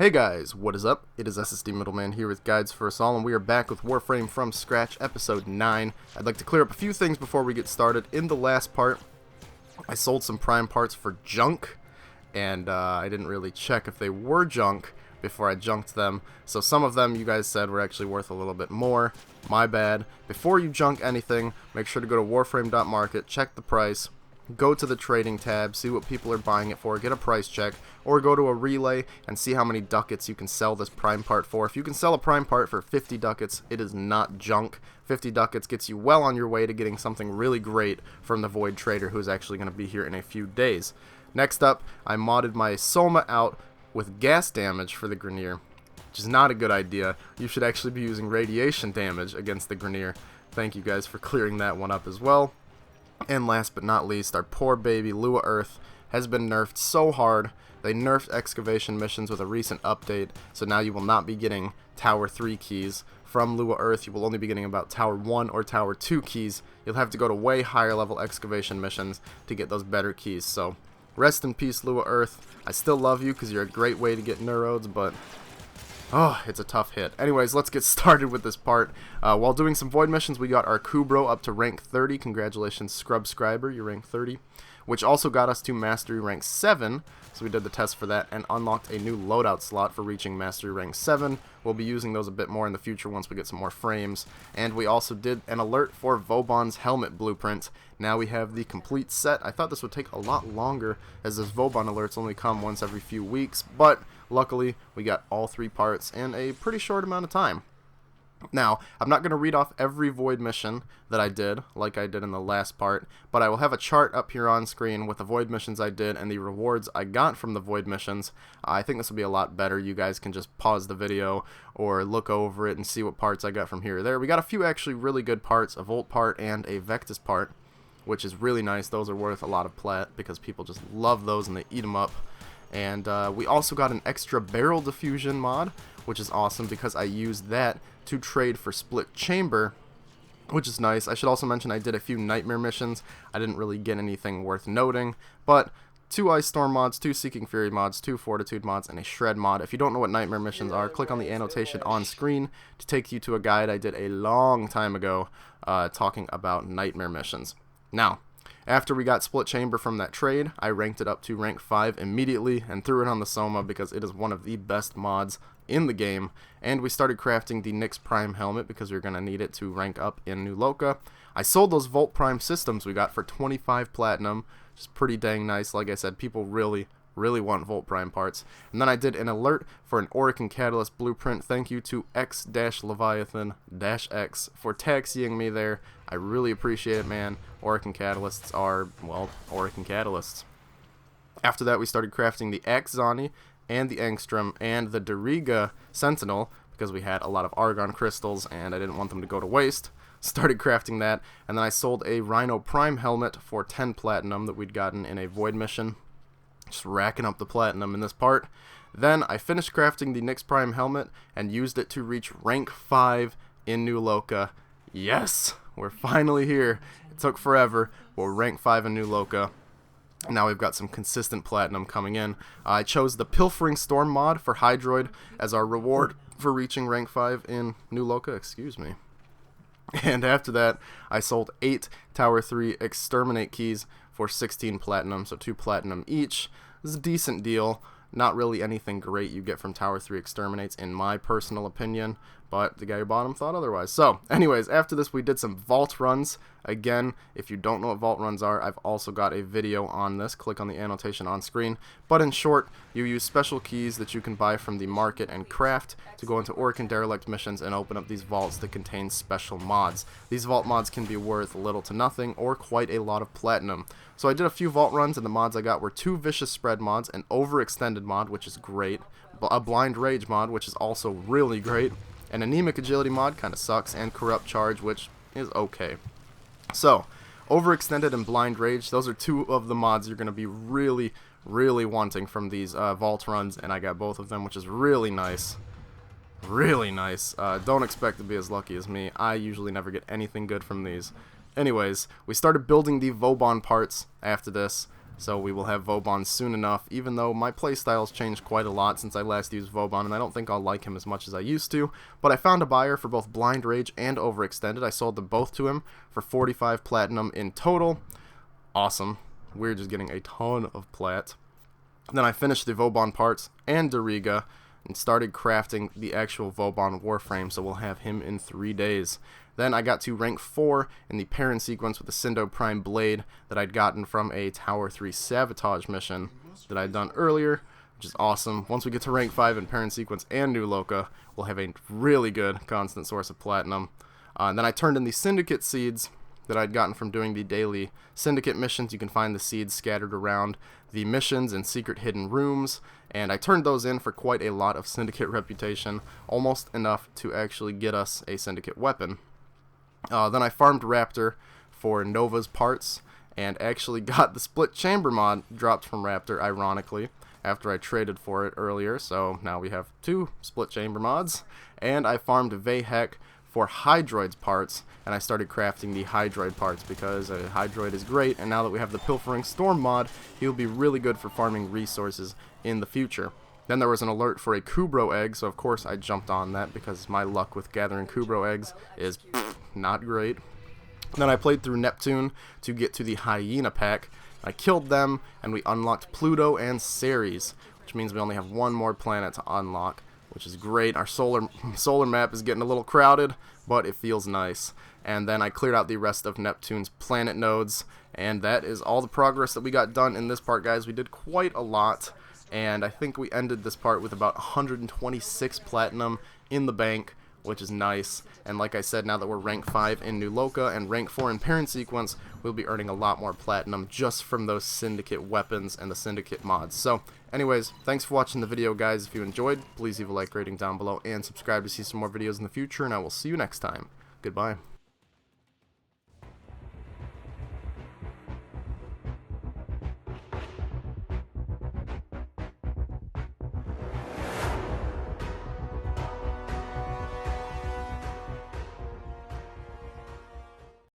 Hey guys, what is up? It is SSD Middleman here with GuidesForUsAll, and we are back with Warframe from scratch, episode 9. I'd like to clear up a few things before we get started. In the last part, I sold some prime parts for junk, and I didn't really check if they were junk before I junked them. So some of them you guys said were actually worth a little bit more. My bad. Before you junk anything, make sure to go to warframe.market, check the price. Go to the trading tab, see what people are buying it for, get a price check, or go to a relay and see how many ducats you can sell this prime part for. If you can sell a prime part for 50 ducats, it is not junk. 50 ducats gets you well on your way to getting something really great from the Void Trader, who's actually going to be here in a few days. Next up, I modded my Soma out with gas damage for the Grineer, which is not a good idea. You should actually be using radiation damage against the Grineer. Thank you guys for clearing that one up as well. And last but not least, our poor baby Lua Earth has been nerfed so hard. They nerfed excavation missions with a recent update, so now you will not be getting Tower 3 keys from Lua Earth. You will only be getting about Tower 1 or Tower 2 keys. You'll have to go to way higher level excavation missions to get those better keys. So rest in peace, Lua Earth. I still love you because you're a great way to get neurodes, but oh, it's a tough hit. Anyways, let's get started with this part. While doing some void missions, we got our Kubro up to rank 30. Congratulations, Scrubscriber, you're rank 30. Which also got us to Mastery rank 7. So we did the test for that and unlocked a new loadout slot for reaching Mastery rank 7. We'll be using those a bit more in the future once we get some more frames. And we also did an alert for Vauban's helmet blueprint. Now we have the complete set. I thought this would take a lot longer, as those Vauban alerts only come once every few weeks, but luckily we got all 3 parts in a pretty short amount of time. Now, I'm not going to read off every void mission that I did, like I did in the last part, but I will have a chart up here on screen with the void missions I did and the rewards I got from the void missions. I think this will be a lot better. You guys can just pause the video or look over it and see what parts I got from here or there. We got a few actually really good parts, a Volt part and a Vectis part, which is really nice. Those are worth a lot of plat because people just love those and they eat them up. And we also got an extra barrel diffusion mod, which is awesome because I used that to trade for split chamber, which is nice. I should also mention I did a few nightmare missions. I didn't really get anything worth noting, but 2 Ice Storm mods, 2 Seeking Fury mods, 2 Fortitude mods, and a Shred mod. If you don't know what nightmare missions are, click on the annotation on screen to take you to a guide I did a long time ago talking about nightmare missions. Now, after we got Split Chamber from that trade, I ranked it up to rank 5 immediately and threw it on the Soma because it is one of the best mods in the game. And we started crafting the Nyx Prime helmet because we were going to need it to rank up in New Loka. I sold those Volt Prime systems we got for 25 platinum, which is pretty dang nice. Like I said, people really want Volt Prime parts. And then I did an alert for an Auric and Catalyst blueprint. Thank you to X-Leviathan-X for taxiing me there. I really appreciate it, man. Auric and Catalysts are, well, Auric and Catalysts. After that, we started crafting the Axzani and the Angstrom and the Doriga Sentinel because we had a lot of Argon crystals and I didn't want them to go to waste. Started crafting that, and then I sold a Rhino Prime helmet for 10 platinum that we'd gotten in a void mission. Just racking up the platinum in this part. Then I finished crafting the Nyx Prime helmet and used it to reach rank 5 in New Loka. Yes, we're finally here. It took forever. We're rank 5 in New Loka. Now we've got some consistent platinum coming in. I chose the Pilfering Storm mod for Hydroid as our reward for reaching rank 5 in New Loka. Excuse me. And after that, I sold 8 Tower 3 Exterminate keys for 16 platinum, so 2 platinum each. This is a decent deal. Not really anything great you get from Tower 3 Exterminates in my personal opinion, but the guy who bought them thought otherwise. So, anyways, after this we did some vault runs. Again, if you don't know what vault runs are, I've also got a video on this. Click on the annotation on screen. But in short, you use special keys that you can buy from the market and craft to go into Auric and Derelict missions and open up these vaults that contain special mods. These vault mods can be worth little to nothing or quite a lot of platinum. So I did a few vault runs, and the mods I got were 2 Vicious Spread mods, an Overextended mod, which is great, a Blind Rage mod, which is also really great, an Anemic Agility mod, kind of sucks, and Corrupt Charge, which is okay. So, Overextended and Blind Rage, those are 2 of the mods you're going to be really wanting from these vault runs, and I got both of them, which is really nice. Really nice. Don't expect to be as lucky as me. I usually never get anything good from these. Anyways, we started building the Vauban parts after this. So we will have Vauban soon enough, even though my playstyle's changed quite a lot since I last used Vauban, and I don't think I'll like him as much as I used to. But I found a buyer for both Blind Rage and Overextended. I sold them both to him for 45 platinum in total. Awesome. We're just getting a ton of plat. Then I finished the Vauban parts and Dariga and started crafting the actual Vauban Warframe, so we'll have him in 3 days. Then I got to rank 4 in the PERRIN sequence with the Syndo Prime Blade that I'd gotten from a Tower 3 Sabotage mission that I'd done earlier, which is awesome. Once we get to rank 5 in PERRIN sequence and New Loca, we'll have a really good constant source of platinum. And then I turned in the Syndicate seeds that I'd gotten from doing the daily Syndicate missions. You can find the seeds scattered around the missions and secret hidden rooms, and I turned those in for quite a lot of Syndicate reputation, almost enough to actually get us a Syndicate weapon. Then I farmed Raptor for Nova's parts and actually got the split chamber mod dropped from Raptor, ironically, after I traded for it earlier. So now we have 2 split chamber mods. And I farmed Vayhek for Hydroid's parts, and I started crafting the Hydroid parts because Hydroid is great, and now that we have the Pilfering Storm mod, he'll be really good for farming resources in the future. Then there was an alert for a Kubro egg, so of course I jumped on that because my luck with gathering Kubro eggs is not great. Then I played through Neptune to get to the Hyena pack. I killed them, and we unlocked Pluto and Ceres, which means we only have 1 more planet to unlock, which is great. Our solar map is getting a little crowded, but it feels nice. And then I cleared out the rest of Neptune's planet nodes, and that is all the progress that we got done in this part, guys. We did quite a lot, and I think we ended this part with about 126 platinum in the bank, which is nice. And like I said, now that we're rank 5 in New Loca and rank 4 in PERRIN sequence, we'll be earning a lot more platinum just from those Syndicate weapons and the Syndicate mods. So anyways, thanks for watching the video, guys. If you enjoyed, please leave a like rating down below and subscribe to see some more videos in the future, and I will see you next time. Goodbye.